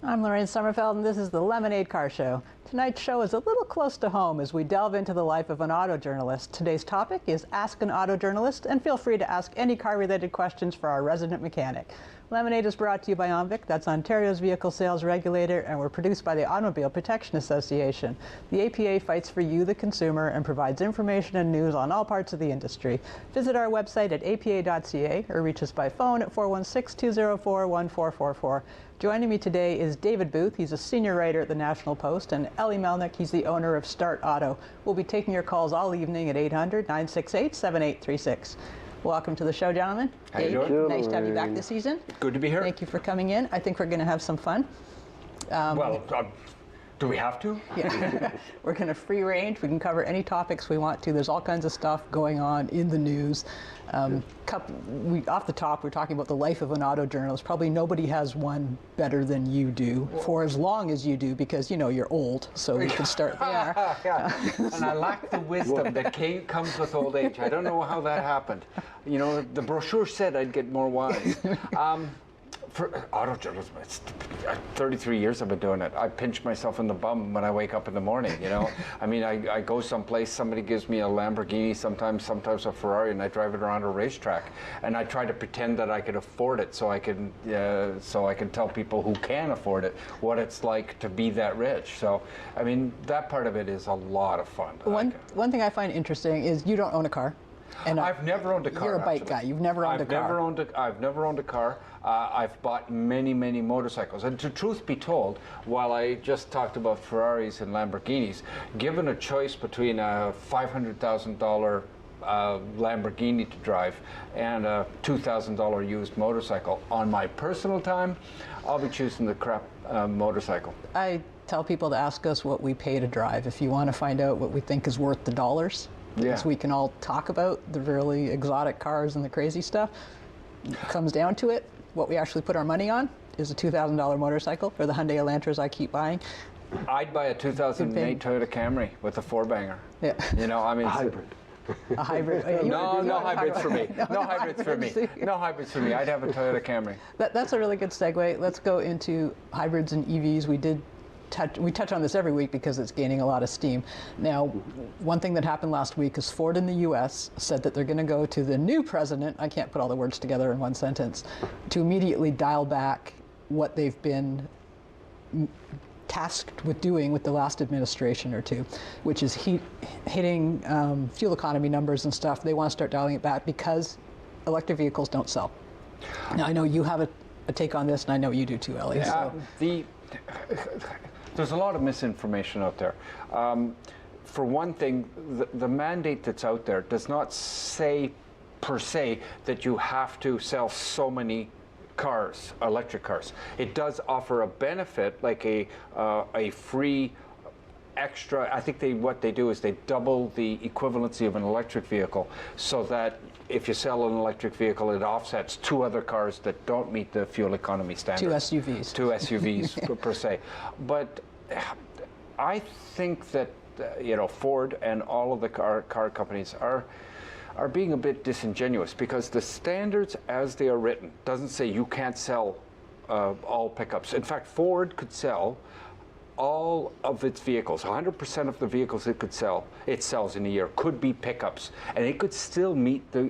I'm Lorraine Sommerfeld, and this is the Lemonade Car Show. Tonight's show is a little close to home as we delve into the life of an auto journalist. Today's topic is Ask an Auto Journalist, and feel free to ask any car-related questions for our resident mechanic. Lemonade is brought to you by OMVIC, that's Ontario's vehicle sales regulator, and we're produced by the Automobile Protection Association. The APA fights for you, the consumer, and provides information and news on all parts of the industry. Visit our website at apa.ca or reach us by phone at 416-204-1444. Joining me today is David Booth. He's a senior writer at the National Post, and Eli Melnick, he's the owner of Start Auto. We'll be taking your calls all evening at 800-968-7836. Welcome to the show, gentlemen. How you doing? Nice to have you back this season. Good to be here. Thank you for coming in. I think we're going to have some fun. Do we have to? Yeah. We're going to free range. We can cover any topics we want to. There's all kinds of stuff going on in the news. Off the top, we're talking about the life of an auto journalist. Probably nobody has one better than you do for as long as you do, because, you know, you're old, so we can start there. And I lack the wisdom that comes with old age. I don't know how that happened. You know, the brochure said I'd get more wise. For auto journalism, it's 33 years I've been doing it. I pinch myself in the bum when I wake up in the morning, you know. I mean, I go someplace, somebody gives me a Lamborghini, sometimes a Ferrari, and I drive it around a racetrack. And I try to pretend that I can afford it so I can tell people who can afford it what it's like to be that rich. So, I mean, that part of it is a lot of fun. One thing I find interesting is you don't own a car. And I've never owned a car. You're a bike guy. You've never owned a car. I've never owned a car. I've bought many motorcycles. And to truth be told, while I just talked about Ferraris and Lamborghinis, given a choice between a $500,000 Lamborghini to drive and a $2,000 used motorcycle, on my personal time, I'll be choosing the crap motorcycle. I tell people to ask us what we pay to drive if you want to find out what we think is worth the dollars. Because we can all talk about the really exotic cars and the crazy stuff. It comes down to it, what we actually put our money on is a $2,000 motorcycle or the Hyundai Elantras I keep buying. I'd buy a 2008 Toyota Camry with a four-banger. Yeah. You know, I mean... A hybrid. A hybrid. No hybrids for me. No hybrids for me. No hybrids for me. I'd have a Toyota Camry. That's a really good segue. Let's go into hybrids and EVs. We touch on this every week because it's gaining a lot of steam. Now, one thing that happened last week is Ford in the U.S. said that they're going to go to the new president, I can't put all the words together in one sentence, to immediately dial back what they've been tasked with doing with the last administration or two, which is hitting fuel economy numbers and stuff. They want to start dialing it back because electric vehicles don't sell. Now, I know you have a take on this, and I know you do too, Ellie. Yeah, there's a lot of misinformation out there. For one thing, the mandate that's out there does not say, per se, that you have to sell so many cars, electric cars. It does offer a benefit, like a free extra. I think what they do is they double the equivalency of an electric vehicle, so that if you sell an electric vehicle, it offsets two other cars that don't meet the fuel economy standards. Two SUVs per se. But I think that you know, Ford and all of the car companies are being a bit disingenuous, because the standards as they are written doesn't say you can't sell all pickups. In fact, Ford could sell all of its vehicles, 100% of the vehicles it sells in a year could be pickups, and it could still meet the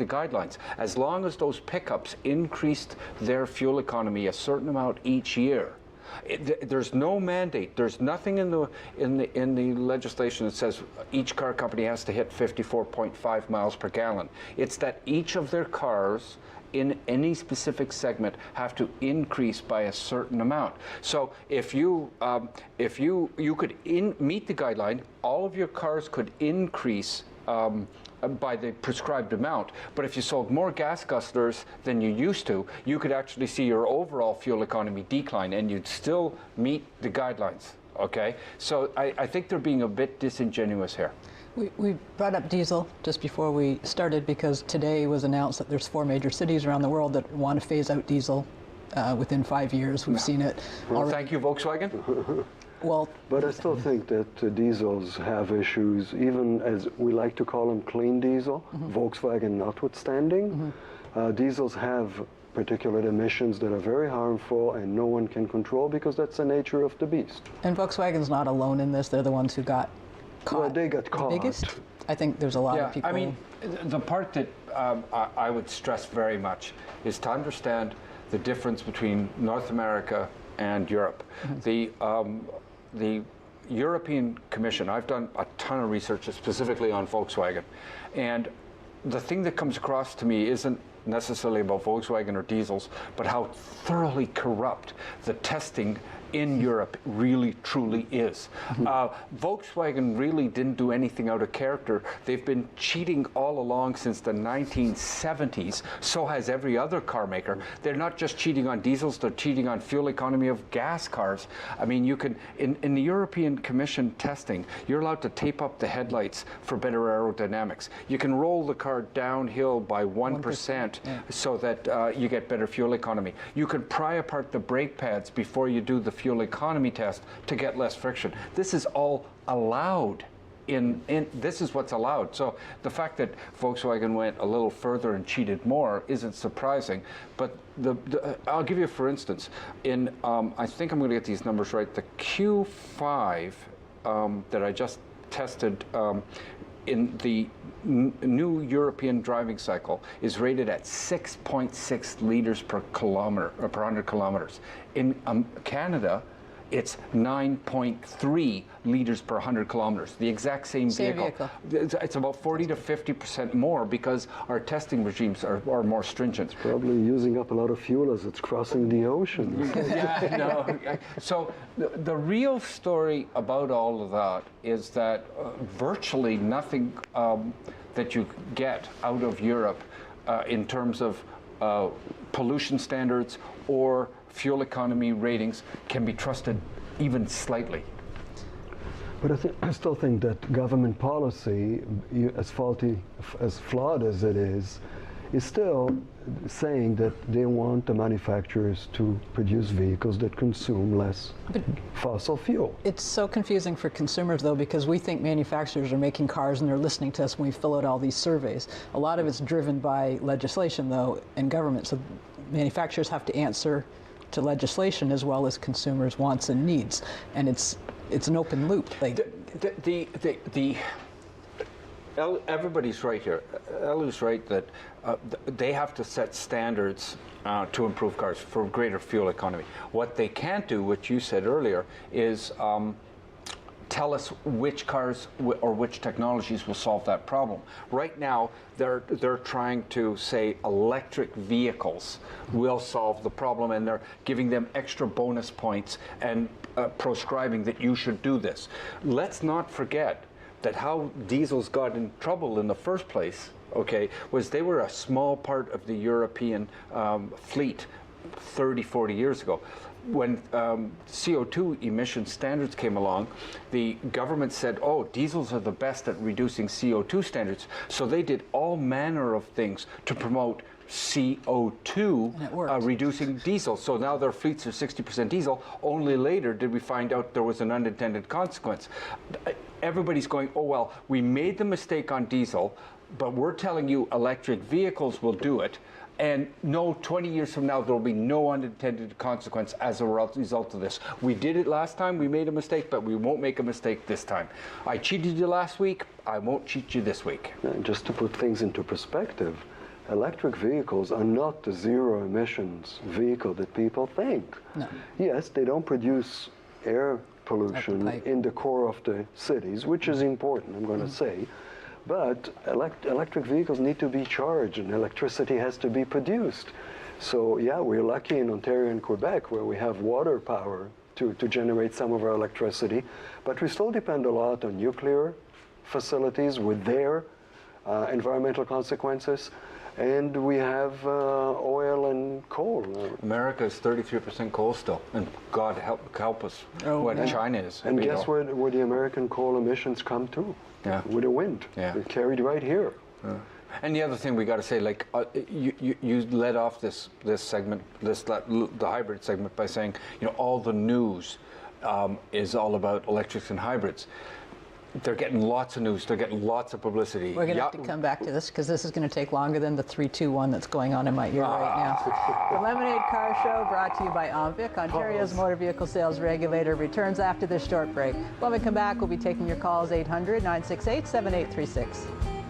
guidelines as long as those pickups increased their fuel economy a certain amount each year. There's no mandate. There's nothing in the legislation that says each car company has to hit 54.5 miles per gallon. It's that each of their cars in any specific segment have to increase by a certain amount. So if you could meet the guideline, all of your cars could increase by the prescribed amount. But if you sold more gas guzzlers than you used to, you could actually see your overall fuel economy decline, and you'd still meet the guidelines. Okay, so I think they're being a bit disingenuous here. We brought up diesel just before we started because today was announced that there's 4 major cities around the world that want to phase out diesel within 5 years. We've seen it already. Thank you, Volkswagen. Well, but I still think that diesels have issues, even as we like to call them clean diesel, Volkswagen notwithstanding. Diesels have particulate emissions that are very harmful and no one can control because that's the nature of the beast. And Volkswagen's not alone in this. They're the ones who got caught. Well, they got caught. The biggest? I think there's a lot of people. I mean, the part that I would stress very much is to understand the difference between North America and Europe. The European Commission, I've done a ton of research specifically on Volkswagen, and the thing that comes across to me isn't necessarily about Volkswagen or diesels, but how thoroughly corrupt the testing in Europe really truly is. Volkswagen really didn't do anything out of character. They've been cheating all along since the 1970s. So has every other car maker. They're not just cheating on diesels, they're cheating on fuel economy of gas cars. I mean, you can, in the European Commission testing, you're allowed to tape up the headlights for better aerodynamics. You can roll the car downhill by 1%, so that you get better fuel economy. You can pry apart the brake pads before you do the fuel economy test to get less friction. This is all allowed. This is what's allowed. So the fact that Volkswagen went a little further and cheated more isn't surprising. But I'll give you, for instance, in I think I'm going to get these numbers right. The Q5 that I just tested in the new European driving cycle is rated at 6.6 liters per kilometer, or per 100 kilometers. In Canada, it's 9.3 liters per 100 kilometers. The exact same vehicle. It's about 40 to 50% more because our testing regimes are more stringent. It's probably using up a lot of fuel as it's crossing the ocean. Yeah, no. So the real story about all of that is that virtually nothing that you get out of Europe in terms of pollution standards or fuel economy ratings can be trusted even slightly. But I still think that government policy, as flawed as it is still saying that they want the manufacturers to produce vehicles that consume less fossil fuel. It's so confusing for consumers, though, because we think manufacturers are making cars and they're listening to us when we fill out all these surveys. A lot of it's driven by legislation, though, and government. So manufacturers have to answer to legislation as well as consumers' wants and needs, and it's an open loop. Like everybody's right here. Elu's right that they have to set standards to improve cars for greater fuel economy. What they can't do, which you said earlier, is tell us which cars or which technologies will solve that problem. Right now, they're trying to say electric vehicles will solve the problem, and they're giving them extra bonus points and proscribing that you should do this. Let's not forget that how diesels got in trouble in the first place, okay, was they were a small part of the European fleet 30, 40 years ago. When CO2 emission standards came along, the government said, oh, diesels are the best at reducing CO2 standards. So they did all manner of things to promote CO2 reducing diesel. So now their fleets are 60% diesel. Only later did we find out there was an unintended consequence. Everybody's going, oh, well, we made the mistake on diesel, but we're telling you electric vehicles will do it. And no, 20 years from now, there will be no unintended consequence as a result of this. We did it last time, we made a mistake, but we won't make a mistake this time. I cheated you last week, I won't cheat you this week. Just to put things into perspective, electric vehicles are not the zero emissions vehicle that people think. No. Yes, they don't produce air pollution in the core of the cities, which is important, I'm going to say. But electric vehicles need to be charged and electricity has to be produced. So yeah, we're lucky in Ontario and Quebec where we have water power to generate some of our electricity, but we still depend a lot on nuclear facilities with their environmental consequences, and we have oil and coal. America is 33% coal still, and God help us what China is. And guess where the American coal emissions come to? Yeah. With the wind. Yeah. They're carried right here. Yeah. And the other thing we got to say, like you led off this segment, the hybrid segment, by saying, you know, all the news is all about electrics and hybrids. They're getting lots of news. They're getting lots of publicity. We're going to have to come back to this because this is going to take longer than the 3-2-1 that's going on in my ear right now. The Lemonade Car Show brought to you by OMVIC, Ontario's motor vehicle sales regulator, returns after this short break. When we come back, we'll be taking your calls 800-968-7836.